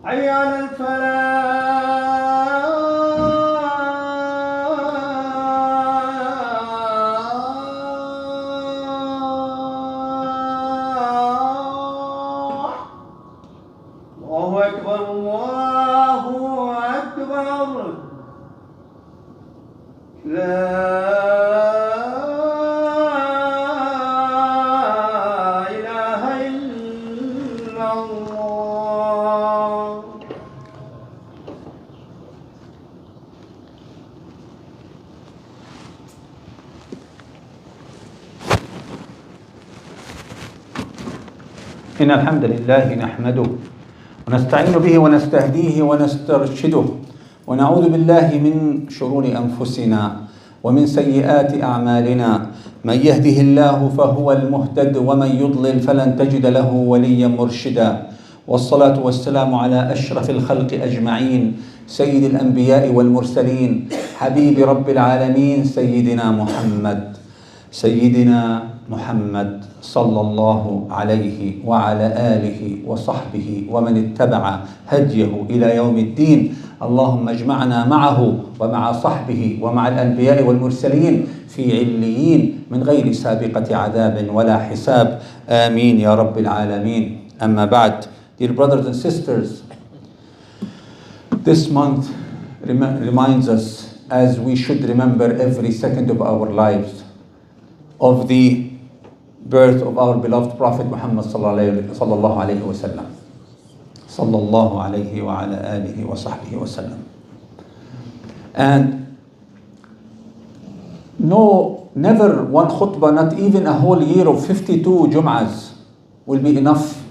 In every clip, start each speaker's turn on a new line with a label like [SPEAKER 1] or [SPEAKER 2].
[SPEAKER 1] حي على الفلاح. الله أكبر الله أكبر. لا إله إلا الله. إن الحمد لله نحمده ونستعين به ونستهديه ونسترشده ونعوذ بالله من شرور أنفسنا ومن سيئات أعمالنا. من يهده الله فهو المهتد ومن يضلل فلن تجد له وليا مرشدا. والصلاة والسلام على أشرف الخلق أجمعين سيد الأنبياء والمرسلين حبيب رب العالمين سيدنا محمد صلى الله عليه وعلى آله وصحبه ومن اتبع هديه إلى يوم الدين. اللهم اجمعنا معه ومع صحبه ومع الأنبياء والمرسلين في عليين من غير سابقة عذاب ولا حساب. آمين يا رب العالمين. أما بعد, dear brothers and sisters, this month reminds us, as we should remember every second of our lives, of the birth of our beloved Prophet Muhammad sallallahu alayhi wa sallam. Sallallahu alayhi wa ala alihi wa sahbihi wa sallam. And never one khutbah, not even a whole year of 52 Jum'ahs will be enough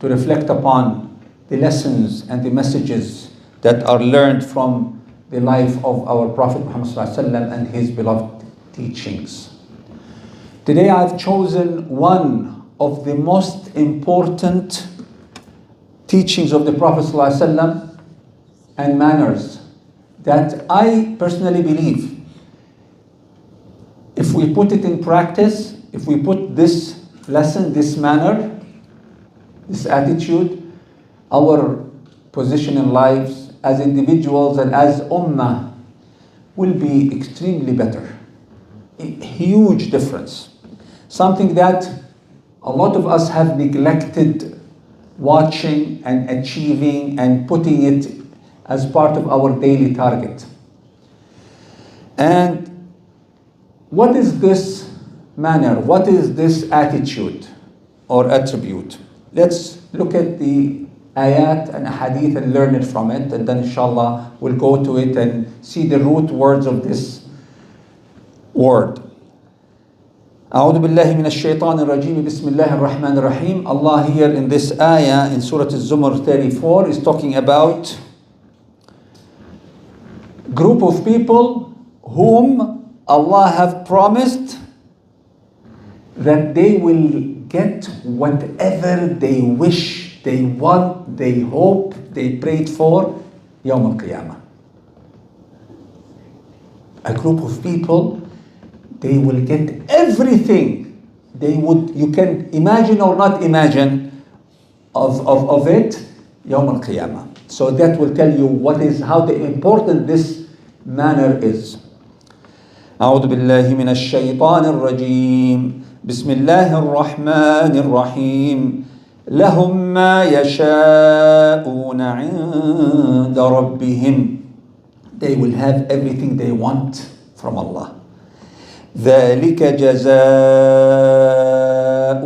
[SPEAKER 1] to reflect upon the lessons and the messages that are learned from the life of our Prophet Muhammad sallallahu alayhi wa sallam and his beloved teachings. Today I've chosen one of the most important teachings of the Prophet ﷺ and manners that I personally believe, if we put it in practice, if we put this lesson, this manner, this attitude, our position in lives as individuals and as ummah will be extremely better. A huge difference. Something that a lot of us have neglected watching and achieving and putting it as part of our daily target. And what is this manner? What is this attitude or attribute? Let's look at the ayat and hadith and learn it from it, and then inshallah we'll go to it and see the root words of this word. أعوذ بالله من الشيطان الرجيم بسم الله الرحمن الرحيم. Allah here in this ayah in Surah Al-Zumar 34 is talking about group of people whom Allah have promised that they will get whatever they wish, they want, they hope, they prayed for يوم القيامة. A group of people, they will get everything you can imagine or not imagine of it يوم القيامة. So that will tell you how important this manner is. أعوذ بالله من الشيطان الرجيم بسم الله الرحمن الرحيم لهم ما يشاءون عند ربهم. They will have everything they want from Allah. ذلك جزاء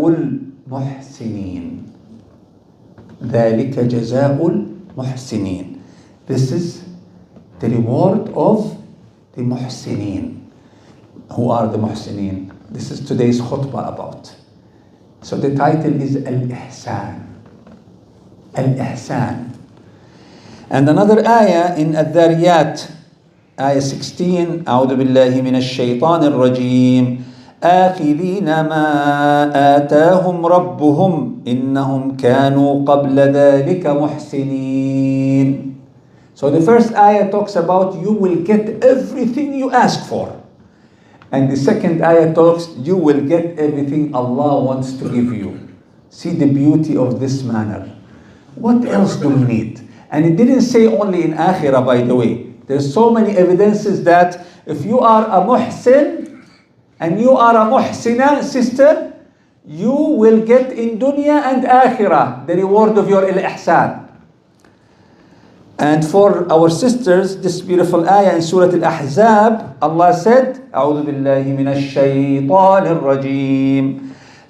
[SPEAKER 1] المحسنين. ذلك جزاء المحسنين. This is the reward of the muhsinin. Who are the muhsinin? This is today's khutbah about. So the title is Al-Ihsan. Al-Ihsan. And another ayah in Al-Dhariyat, ayah 16, أعوذ بالله من الشيطان الرجيم آخذين ما آتاهم ربهم إنهم كانوا قبل ذلك محسنين. So the first ayah talks about you will get everything you ask for. And the second ayah talks you will get everything Allah wants to give you. See the beauty of this manner. What else do we need? And it didn't say only in akhirah, by the way. There's so many evidences that if you are a muhsin and you are a muhsina, sister, you will get in dunya and akhirah the reward of your ihsan. And for our sisters, this beautiful ayah in Surah Al-Ahzab, Allah said, أعوذ بالله من الشيطان الرجيم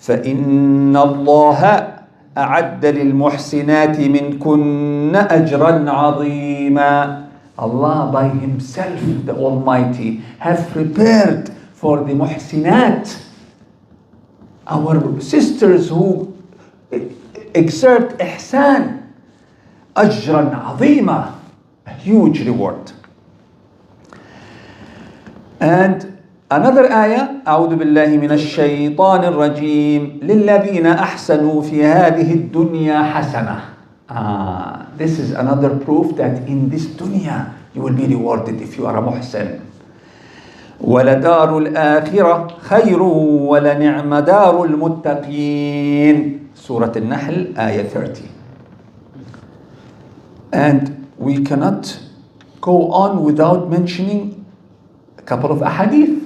[SPEAKER 1] فإن الله أعد للمحسنات منكن أجرا عظيما. Allah by Himself, the Almighty, have prepared for the muhsinat, our sisters who exert ihsan, ajran azima, a huge reward. And another ayah, أعوذ بالله من الشيطان الرجيم للذين أحسنوا في هذه الدنيا حسنة. This is another proof that in this dunya you will be rewarded if you are a muhsin. وَلَدَارُ الْآخِرَةِ خَيْرٌ وَلَنِعْمَ دَارُ الْمُتَّقِينَ. Surah Al-Nahl, ayah 30. And we cannot go on without mentioning a couple of ahadith.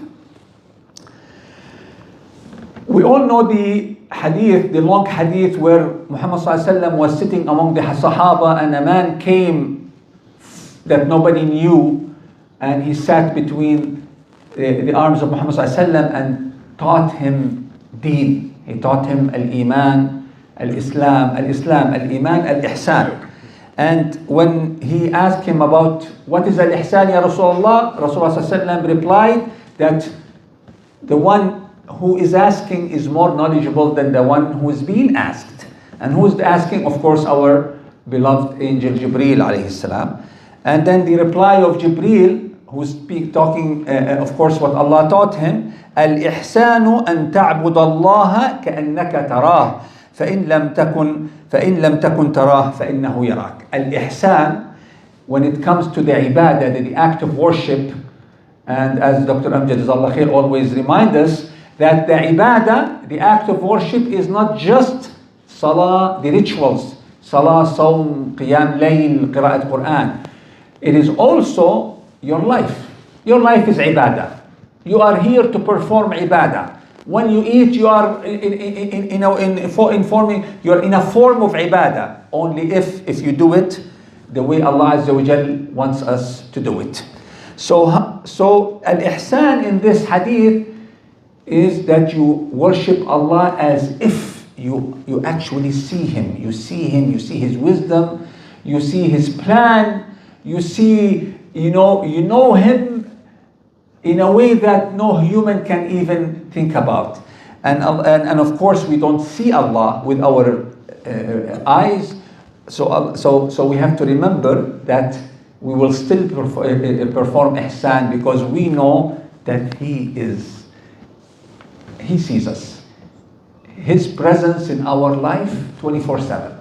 [SPEAKER 1] We all know the hadith, the long hadith where Muhammad ﷺ was sitting among the Sahaba and a man came that nobody knew, and he sat between the arms of Muhammad ﷺ and taught him deen. He taught him al-Iman, al-Islam, al-Iman, al-Ihsan. And when he asked him about what is al-Ihsan, Ya Rasulullah, Rasulullah ﷺ replied that the one who is asking is more knowledgeable than the one who is being asked. And who is asking? Of course, our beloved angel Jibreel alayhi salam. And then the reply of Jibreel, who's talking, of course, what Allah taught him, al-ihsanu an ta'bud Allah ka'annaka tarah, فإن لم تكن تراه فإنه يراك. Al-ihsan, when it comes to the ibadah, the act of worship, and as Dr. Amjad Jazakallah Khair always reminds us, that the ibadah, the act of worship, is not just salah, the rituals, salah, sawm, qiyam, layl, qira'at Quran. It is also your life. Your life is ibadah. You are here to perform ibadah. When you eat, you are informing, you are in a form of ibadah. Only if you do it the way Allah Azza wa Jal wants us to do it. So al-ihsan in this hadith is that you worship Allah as if you actually see Him. You see Him, you see His wisdom, you see His plan, you see, you know Him in a way that no human can even think about. And of course we don't see Allah with our eyes, so we have to remember that we will still perform ihsan because we know that He sees us. His presence in our life 24/7.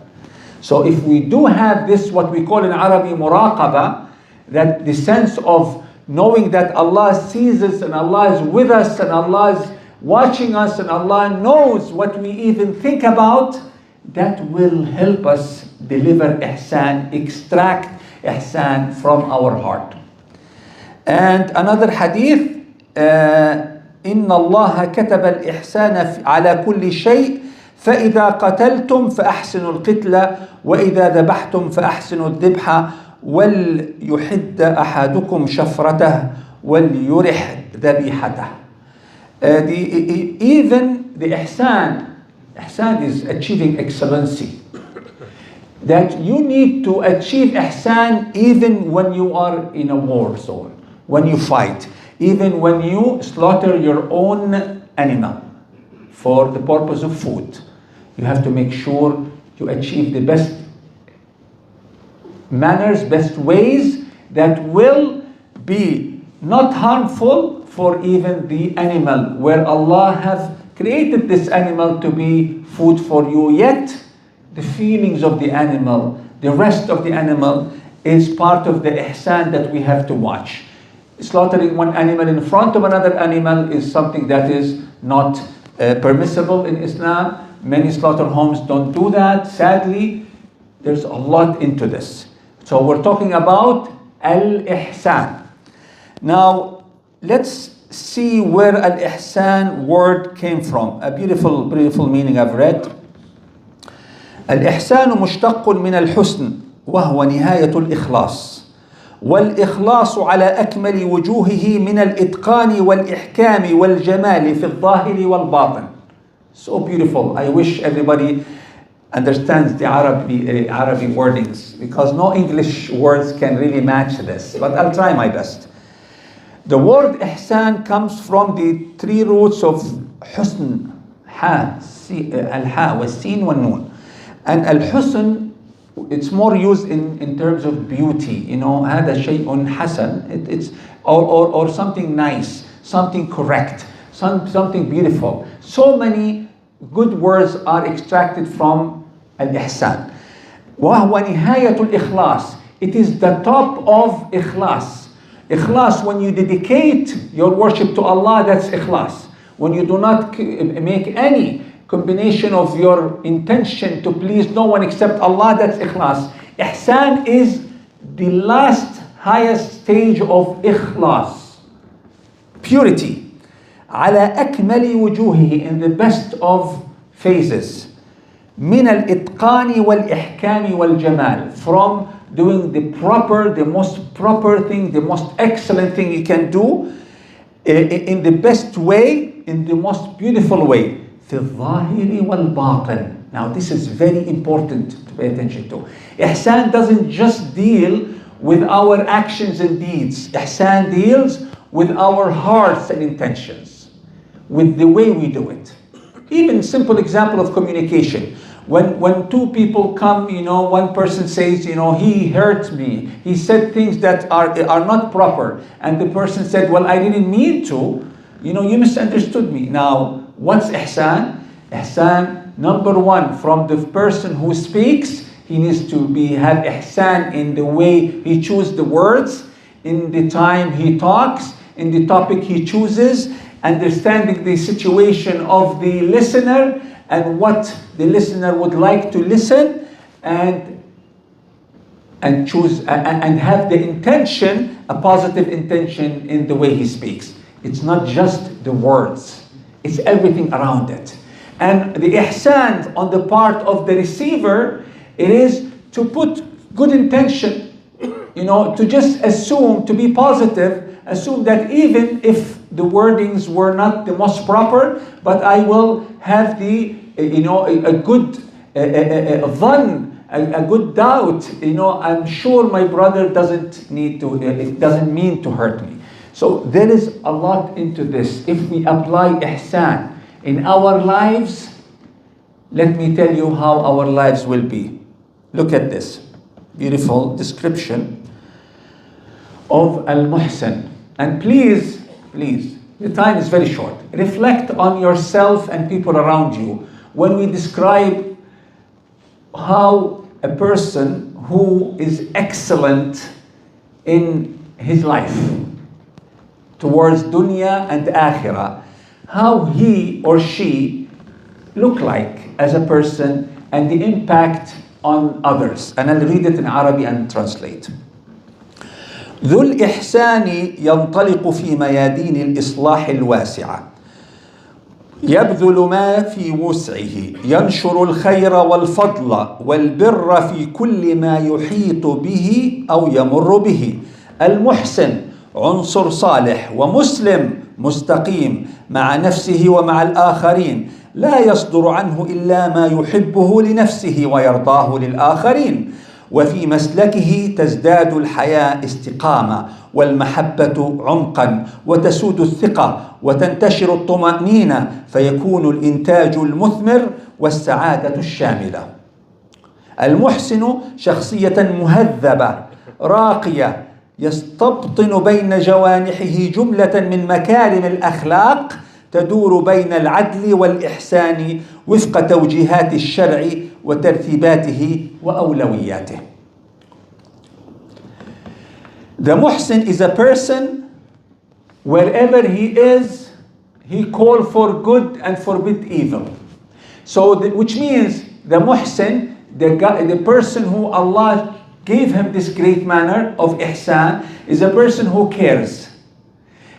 [SPEAKER 1] So if we do have this, what we call in Arabic muraqaba, that the sense of knowing that Allah sees us and Allah is with us and Allah is watching us and Allah knows what we even think about, that will help us deliver ihsan, extract ihsan from our heart. And another hadith, إن الله كتب الإحسان على كل شيء فإذا قتلتم فأحسنوا القتلة وإذا ذبحتم فأحسنوا الذبح وليحد أحدكم شفرته وليرح ذبيحته. Even the ihsan is achieving excellency. That you need to achieve ihsan even when you are in a war zone, when you fight. Even when you slaughter your own animal for the purpose of food, you have to make sure you achieve the best manners, best ways that will be not harmful for even the animal, where Allah has created this animal to be food for you, yet the feelings of the animal, the rest of the animal is part of the ihsan that we have to watch. Slaughtering one animal in front of another animal is something that is not permissible in Islam. Many slaughter homes don't do that. Sadly, there's a lot into this. So we're talking about al-ihsan. Now, let's see where al-ihsan word came from. A beautiful, beautiful meaning I've read. الإحسان مشتق من الحسن وهو نهاية الإخلاص والإخلاص على أكمل وجوهه من الإتقان والإحكام والجمال في الظاهر والباطن. So beautiful. I wish everybody understands the Arabic wordings, because no English words can really match this, but I'll try my best. The word ihsan comes from the three roots of husn, al-ha, was-sin, wal-nun. And al-husn, it's more used in terms of beauty. You know, هذا شيء حسن. It's or something nice, something correct, something beautiful. So many good words are extracted from al-ihsan. وهو نهاية الإخلاص. It is the top of ikhlas. Ikhlas, when you dedicate your worship to Allah, that's ikhlas. When you do not make any combination of your intention to please no one except Allah, that's ikhlas. Ihsan is the last highest stage of ikhlas, purity. على أكمل وجوهه, in the best of phases. من الإتقان والإحكام والجمال, from doing the most proper thing, the most excellent thing you can do, in the best way, in the most beautiful way. في الظاهر والباطن. Now this is very important to pay attention to. Ihsan doesn't just deal with our actions and deeds. Ihsan deals with our hearts and intentions, with the way we do it. Even simple example of communication. When two people come, you know, one person says, you know, he hurt me. He said things that are not proper. And the person said, well, I didn't mean to. You know, you misunderstood me. Now, what's ihsan? Ihsan, number one, from the person who speaks, he needs to have ihsan in the way he chooses the words, in the time he talks, in the topic he chooses, understanding the situation of the listener and what the listener would like to listen, and choose and have the intention, a positive intention in the way he speaks. It's not just the words, it's everything around it. And the ihsan on the part of the receiver, it is to put good intention, you know, to just assume, to be positive, assume that even if the wordings were not the most proper, but I will have the, you know, a good a good doubt, you know, I'm sure my brother doesn't mean to hurt me. So there is a lot into this. If we apply ihsan in our lives, let me tell you how our lives will be. Look at this beautiful description of al-muhsin. And please, the time is very short. Reflect on yourself and people around you when we describe how a person who is excellent in his life towards dunya and akhirah, how he or she look like as a person and the impact on others. And I'll read it in Arabic and translate. ذو الإحسان ينطلق في ميادين الإصلاح الواسعة يبذل ما في وسعه ينشر الخير والفضل والبر في كل ما يحيط به أو يمر به. المحسن عنصر صالح ومسلم مستقيم مع نفسه ومع الآخرين، لا يصدر عنه إلا ما يحبه لنفسه ويرضاه للآخرين، وفي مسلكه تزداد الحياة استقامة والمحبة عمقا وتسود الثقة وتنتشر الطمأنينة فيكون الإنتاج المثمر والسعادة الشاملة. المحسن شخصية مهذبة راقية يستبطن بين جوانحه جملة من مكارم الأخلاق تدور بين العدل والإحسان وفق توجيهات الشرع وترتيباته وأولوياته. The muhsin is a person, wherever he is, he calls for good and forbid evil. So, which means the muhsin, the person who Allah gave him this great manner of ihsan is a person who cares.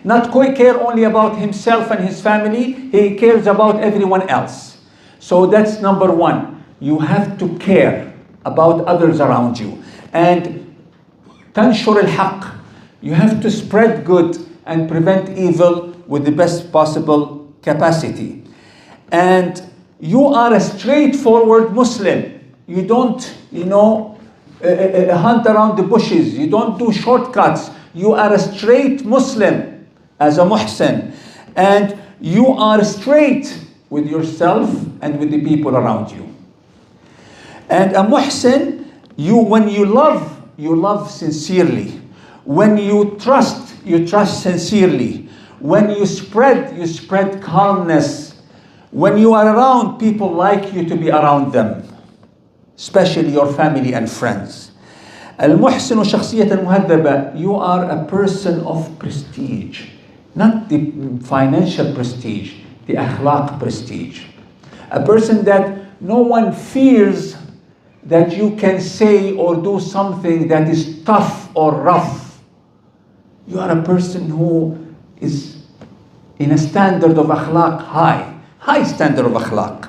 [SPEAKER 1] Not care only about himself and his family, he cares about everyone else. So that's number one. You have to care about others around you. And تنشر الحق. You have to spread good and prevent evil with the best possible capacity. And you are a straightforward Muslim. You don't, hunt around the bushes. You don't do shortcuts. You are a straight Muslim as a muhsin. And you are straight with yourself and with the people around you. And a muhsin, when you love sincerely. When you trust sincerely. When you spread calmness. When you are around, people like you to be around them, especially your family and friends. المحسن شخصية المهذبة. You are a person of prestige, not the financial prestige, the akhlaq prestige. A person that no one fears that you can say or do something that is tough or rough. You are a person who is in a standard of akhlaq high standard of akhlaq.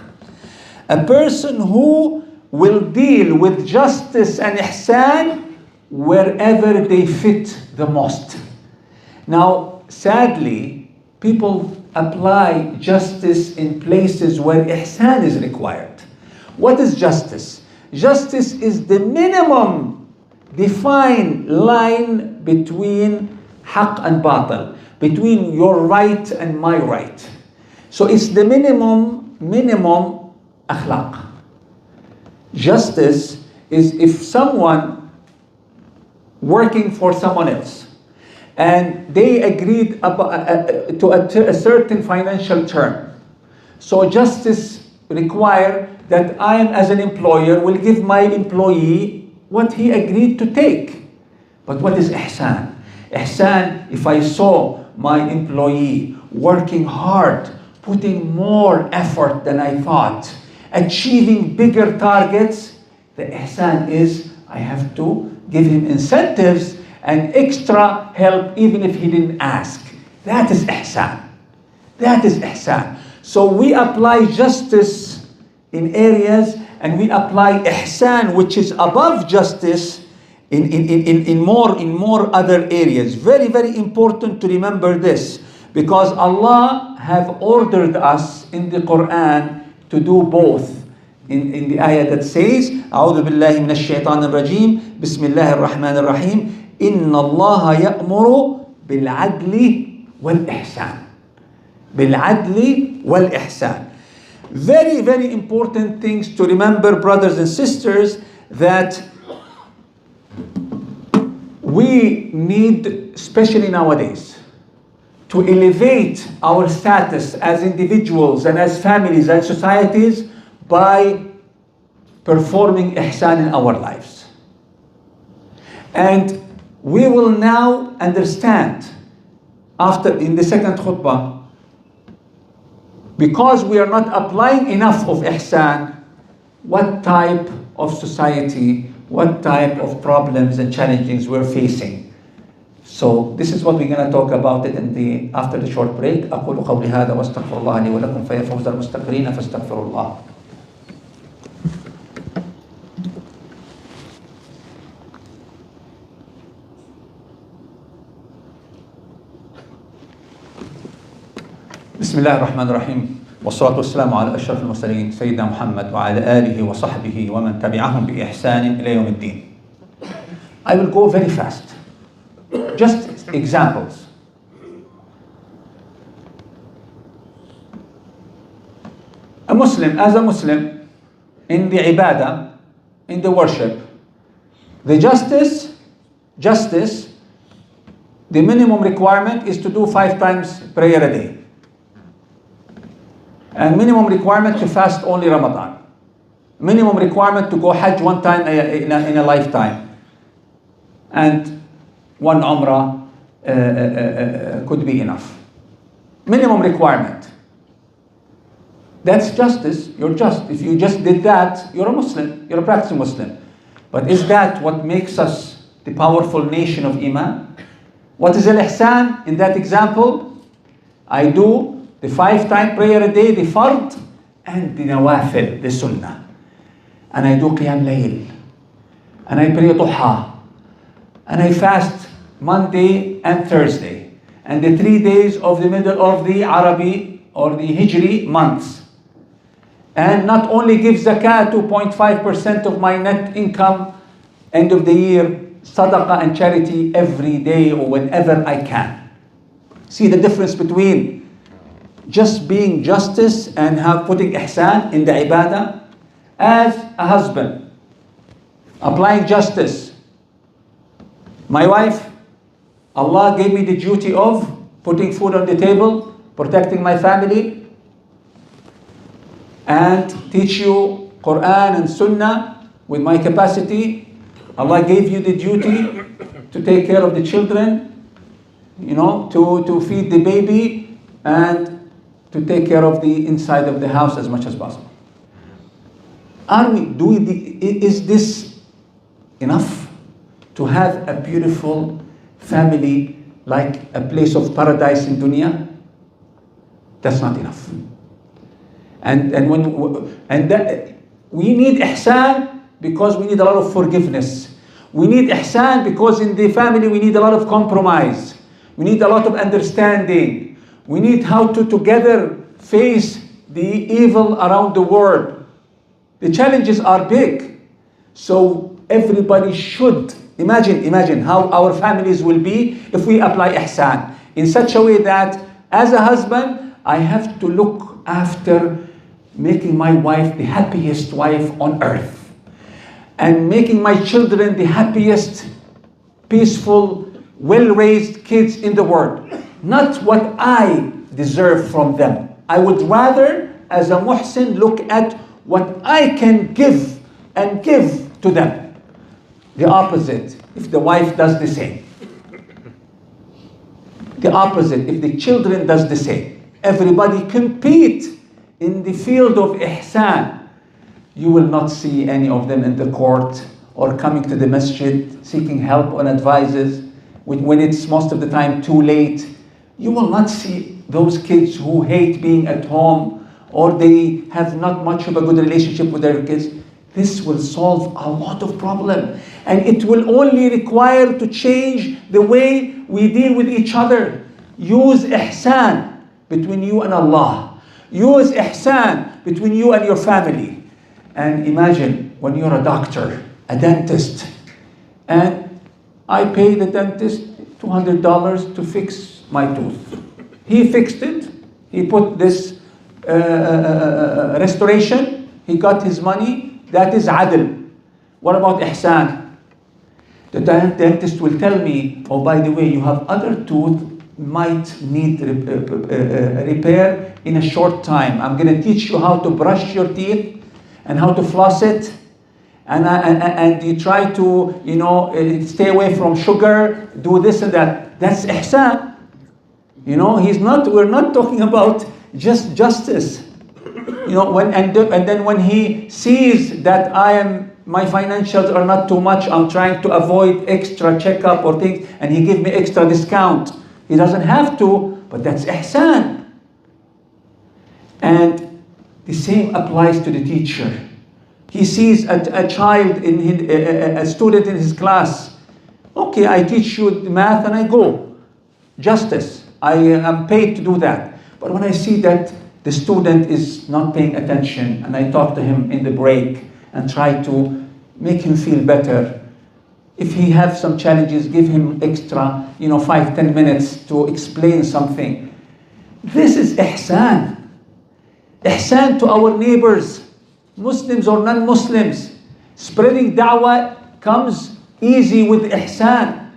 [SPEAKER 1] A person who will deal with justice and ihsan wherever they fit the most. Now, sadly, people apply justice in places where ihsan is required. What is justice? Justice is the minimum defined line between haqq and batil, between your right and my right. So it's the minimum akhlaq. Justice is if someone working for someone else and they agreed to a certain financial term. So justice requires that I am as an employer will give my employee what he agreed to take. But what is ihsan? Ihsan, if I saw my employee working hard, putting more effort than I thought, achieving bigger targets, the ihsan is I have to give him incentives and extra help even if he didn't ask. That is ihsan. That is ihsan. So we apply justice in areas and we apply ihsan, which is above justice, in more other areas. Very, very important to remember this, because Allah have ordered us in the Quran to do both. In the ayah that says, أعوذ بالله من الشيطان الرجيم بسم الله الرحمن الرحيم إن الله يأمر بالعدل والإحسان. بالعدل والإحسان. Very, very important things to remember, brothers and sisters, that we need, especially nowadays, to elevate our status as individuals and as families and societies by performing ihsan in our lives. And we will now understand, in the second khutbah, because we are not applying enough of ihsan, what type of society, what type of problems and challenges we're facing. So this is what we're going to talk about it after the short break. أقول قولي هذا واستغفر الله لي ولكم فيا فوز المستغفرين فاستغفروا الله. بسم الله الرحمن الرحيم والصلاة والسلام على أشرف المرسلين سيدنا محمد وعلى آله وصحبه ومن تبعهم بإحسان إلى يوم الدين. I will go very fast. Just examples. As a Muslim, in the ibadah, in the worship, the justice, the minimum requirement is to do 5 times prayer a day. And minimum requirement to fast only Ramadan. Minimum requirement to go Hajj 1 time in a lifetime. And 1 Umrah could be enough. Minimum requirement. That's justice. You're just. If you just did that, you're a Muslim. You're a practicing Muslim. But is that what makes us the powerful nation of Iman? What is al-ihsan in that example? I do the 5-time prayer a day, the fard, and the nawafil, the sunnah. And I do qiyam layl. And I pray duha. And I fast Monday and Thursday. And the 3 days of the middle of the Arabi or the Hijri months. And not only give zakat 2.5% of my net income, end of the year, sadaqah and charity every day or whenever I can. See the difference between just being justice and putting ihsan in the ibadah. As a husband, applying justice. My wife, Allah gave me the duty of putting food on the table, protecting my family, and teach you Quran and Sunnah with my capacity. Allah gave you the duty to take care of the children, to feed the baby and to take care of the inside of the house as much as possible. Is this enough to have a beautiful family like a place of paradise in dunya? That's not enough. We need ihsan because we need a lot of forgiveness. We need ihsan because in the family we need a lot of compromise. We need a lot of understanding. We need how to together face the evil around the world. The challenges are big. So everybody should imagine how our families will be if we apply ihsan in such a way that as a husband, I have to look after making my wife the happiest wife on earth and making my children the happiest, peaceful, well-raised kids in the world. Not what I deserve from them. I would rather, as a muhsin, look at what I can give and give to them. The opposite, if the wife does the same. The opposite, if the children does the same. Everybody compete in the field of ihsan. You will not see any of them in the court or coming to the masjid seeking help and advices when it's most of the time too late. You will not see those kids who hate being at home or they have not much of a good relationship with their kids. This will solve a lot of problem. And it will only require to change the way we deal with each other. Use ihsan between you and Allah. Use ihsan between you and your family. And imagine when you're a doctor, a dentist, and I pay the dentist $200 to fix my tooth. He fixed it. He put this restoration. He got his money. That is adl. What about ihsan? The dentist will tell me, oh, by the way, you have other tooth might need repair in a short time. I'm going to teach you how to brush your teeth and how to floss it. And you try to, stay away from sugar, do this and that. That's ihsan. We're not talking about just justice. Then when he sees that my financials are not too much, I'm trying to avoid extra checkup or things, and he gives me extra discount. He doesn't have to, but that's ihsan. And the same applies to the teacher. He sees a child, a student in his class. Okay, I teach you math and I go. Justice. I am paid to do that. But when I see that the student is not paying attention and I talk to him in the break and try to make him feel better. If he has some challenges, give him extra, 5-10 minutes to explain something. This is ihsan. Ihsan to our neighbors, Muslims or non-Muslims. Spreading da'wah comes easy with ihsan.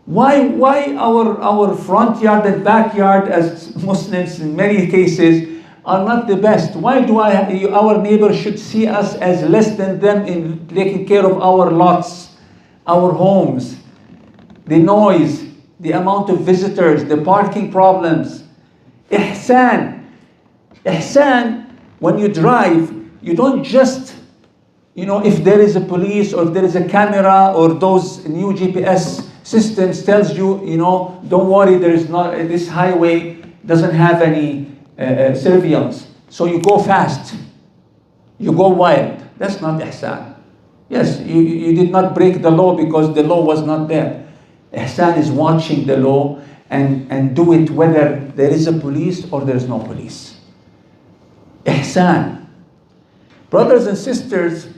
[SPEAKER 1] Why our front yard and backyard as Muslims in many cases are not the best? Why do our neighbors should see us as less than them in taking care of our lots, our homes, the noise, the amount of visitors, the parking problems? Ihsan. Ihsan, when you drive, you don't just, if there is a police or if there is a camera or those new GPS systems tells you, don't worry, there is not, this highway doesn't have any surveillance. So you go fast, you go wild. That's not ihsan. Yes, you did not break the law because the law was not there. Ihsan is watching the law and do it whether there is a police or there is no police. Ihsan. Brothers and sisters,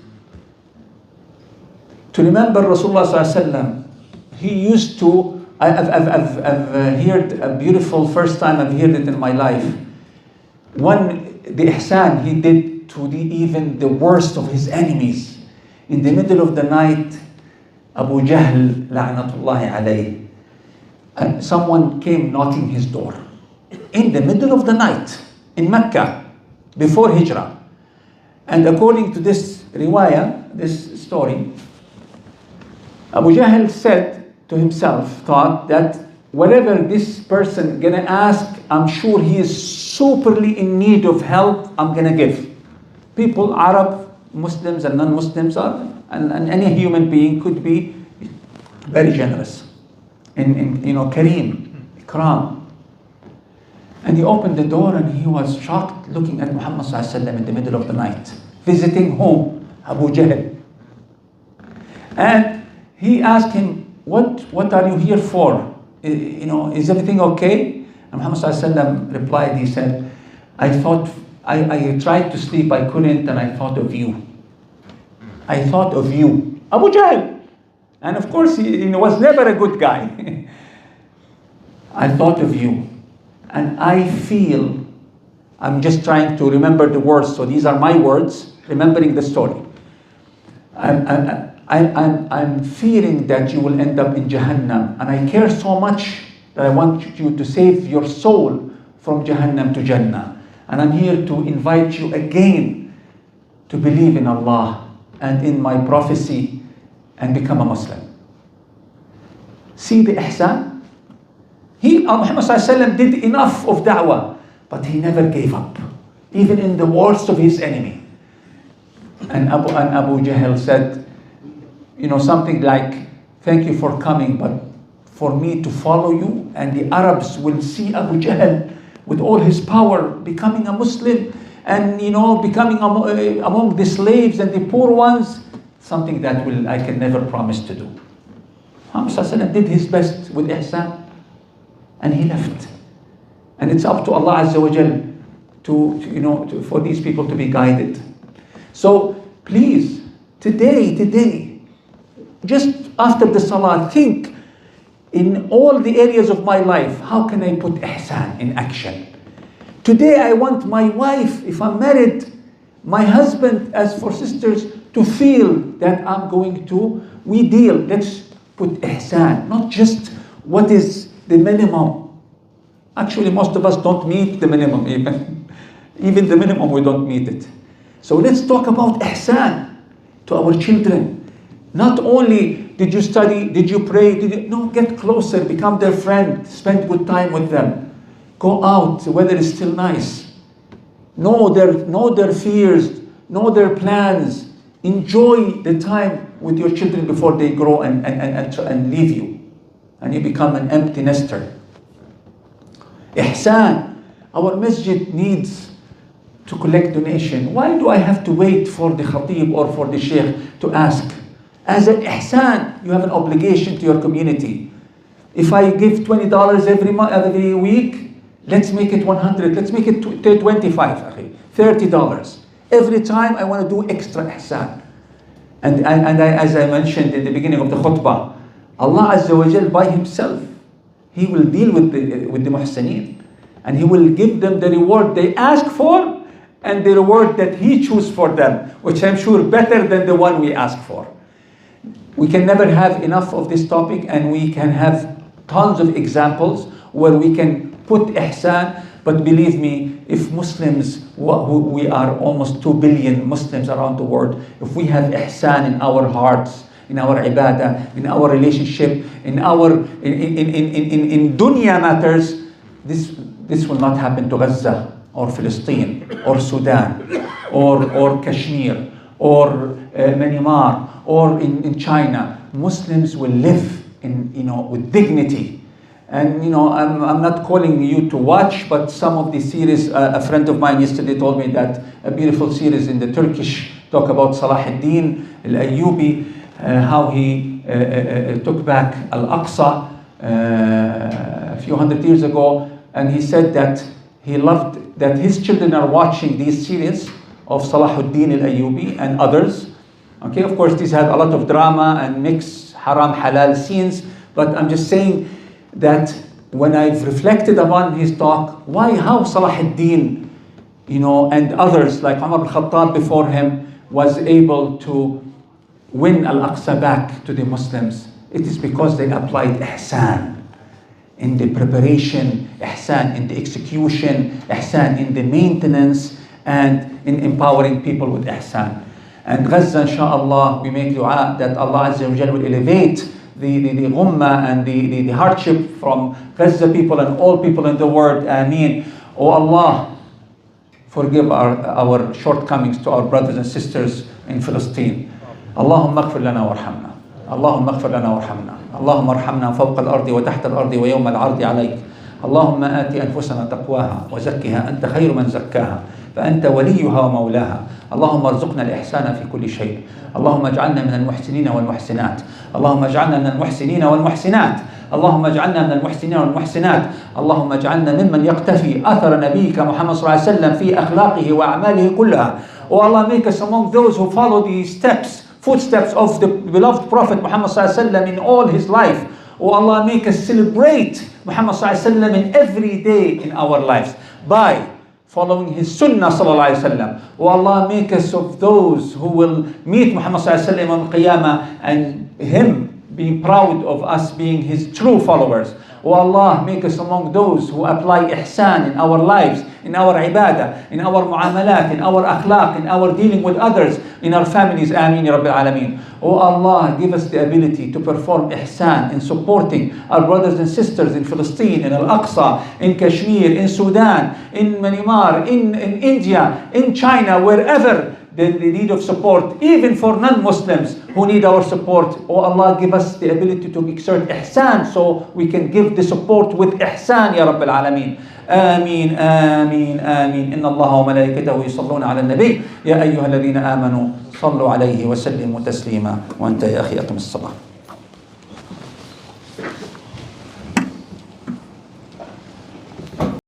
[SPEAKER 1] to remember Rasulullah sallallahu alaihi wasallam, he used to, I've heard a beautiful, first time I've heard it in my life. The ihsan he did to even the worst of his enemies. In the middle of the night, Abu Jahl, la'natullahi alayhi, and someone came knocking his door. In the middle of the night, in Mecca, before Hijrah. And according to this riwayah, this story, Abu Jahl said to himself, thought that whatever this person gonna ask, I'm sure he is superly in need of help, I'm gonna give. People, Arab, Muslims and non-Muslims are, and any human being could be very generous. In Kareem, Ikram. And he opened the door and he was shocked looking at Muhammad sallallahu alaihi wasallam in the middle of the night, visiting home, Abu Jahl. And he asked him, what are you here for? Is everything okay? And Muhammad sallallahu alaihi wasallam replied, he said, I tried to sleep, I couldn't, and I thought of you. I thought of you. Abu Jahl. And of course, he was never a good guy. I thought of you. And I feel, I'm just trying to remember the words, so these are my words, remembering the story. I'm fearing that you will end up in Jahannam, and I care so much that I want you to save your soul from Jahannam to Jannah. And I'm here to invite you again to believe in Allah and in my prophecy and become a Muslim. See the ihsan? Muhammad sallallahu alaihi wasallam did enough of da'wah, but he never gave up, even in the worst of his enemy. And Abu Jahl said, something like, thank you for coming, but for me to follow you, and the Arabs will see Abu Jahl with all his power becoming a Muslim and becoming among the slaves and the poor ones, something that I can never promise to do. Muhammad sallallahu alaihi wasallam did his best with ihsan, and he left. And it's up to Allah Azza wa Jal for these people to be guided. So please, today, just after the salah, think in all the areas of my life, how can I put ihsan in action? Today I want my wife, if I'm married, my husband, as for sisters, to feel that let's put ihsan, not just what is the minimum. Actually, most of us don't meet the minimum even the minimum we don't meet it. So let's talk about ihsan to our children. Not only did you study, did you pray, get closer, become their friend, spend good time with them. Go out, the weather is still nice. Know their fears, know their plans. Enjoy the time with your children before they grow and leave you. And you become an empty nester. Ihsan. Our masjid needs to collect donation. Why do I have to wait for the khatib or for the sheikh to ask? As an ihsan, you have an obligation to your community. If I give $20 every week, let's make it 100. Let's make it 25, $30. Every time I want to do extra ihsan. And as I mentioned in the beginning of the khutbah, Allah Azza wa Jal by Himself, He will deal with the muhsineen, and He will give them the reward they ask for and the reward that He chooses for them, which I'm sure better than the one we ask for. We can never have enough of this topic, and we can have tons of examples where we can put ihsan. But believe me, if Muslims, we are almost 2 billion Muslims around the world, if we have ihsan in our hearts, in our ibadah, in our relationship, in dunya matters, this will not happen to Gaza or Palestine or Sudan or Kashmir or Myanmar, or in China, Muslims will live in, with dignity. And I'm not calling you to watch, but some of the series, a friend of mine yesterday told me that a beautiful series in the Turkish talk about Salah ad-Din al-Ayyubi, how he took back Al-Aqsa a few hundred years ago, and he said that he loved that his children are watching these series of Salah ad-Din al-Ayyubi and others. Okay, of course these have a lot of drama and mixed haram halal scenes, but I'm just saying that when I've reflected upon his talk, how Salah ad-Din, and others like Umar al-Khattab before him was able to win Al-Aqsa back to the Muslims, it is because they applied ihsan in the preparation, ihsan in the execution, ihsan in the maintenance, and in empowering people with ihsan. And Gaza, inshallah, we make dua that Allah Azza wa Jalla will elevate the ghumma and the hardship from Gaza people and all people in the world. Ameen. Oh Allah, forgive our shortcomings to our brothers and sisters in Palestine. Allahumma ighfir lana warhamna. Allahumma ighfir lana warhamna. Allahumma arhamna fawqa al-ardi wa tahta al-ardi wa yawma al-ardi alayk. اللهم آت أنفسنا تقواها وزكها أنت خير من زكاها فأنت وليها ومولاها. اللهم ارزقنا الإحسان في كل شيء. اللهم اجعلنا من المحسنين والمحسنات. اللهم اجعلنا من المحسنين والمحسنات. اللهم اجعلنا من المحسنين والمحسنات. اللهم اجعلنا ممن يقتفي أثر نبيك محمد صلى الله عليه وسلم في أخلاقه وأعماله كلها. Oh Allah, make us among those who follow the footsteps of the beloved Prophet Muhammad صلى الله عليه وسلم in all his life. Oh Allah, make us celebrate Muhammad sallallahu alaihi wasallam in every day in our lives by following his sunnah sallallahu alaihi wasallam. Oh Allah, make us of those who will meet Muhammad sallallahu alaihi wasallam on Qiyamah and him being proud of us being his true followers. Oh Allah, make us among those who apply ihsan in our lives, in our ibadah, in our muamalat, in our akhlaq, in our dealing with others, in our families. Ameen ya Rabbil Alameen. Oh Allah, give us the ability to perform ihsan in supporting our brothers and sisters in Palestine, in Al-Aqsa, in Kashmir, in Sudan, in Myanmar, in India, in China, wherever the need of support, even for non-Muslims who need our support. Oh Allah, give us the ability to exert ihsan so we can give the support with ihsan ya Rabbil Alameen. آمين آمين آمين. إن الله وملائكته يصلون على النبي يا أيها الذين آمنوا صلوا عليه وسلموا تسليما. وأنت يا أخي أقم الصلاة.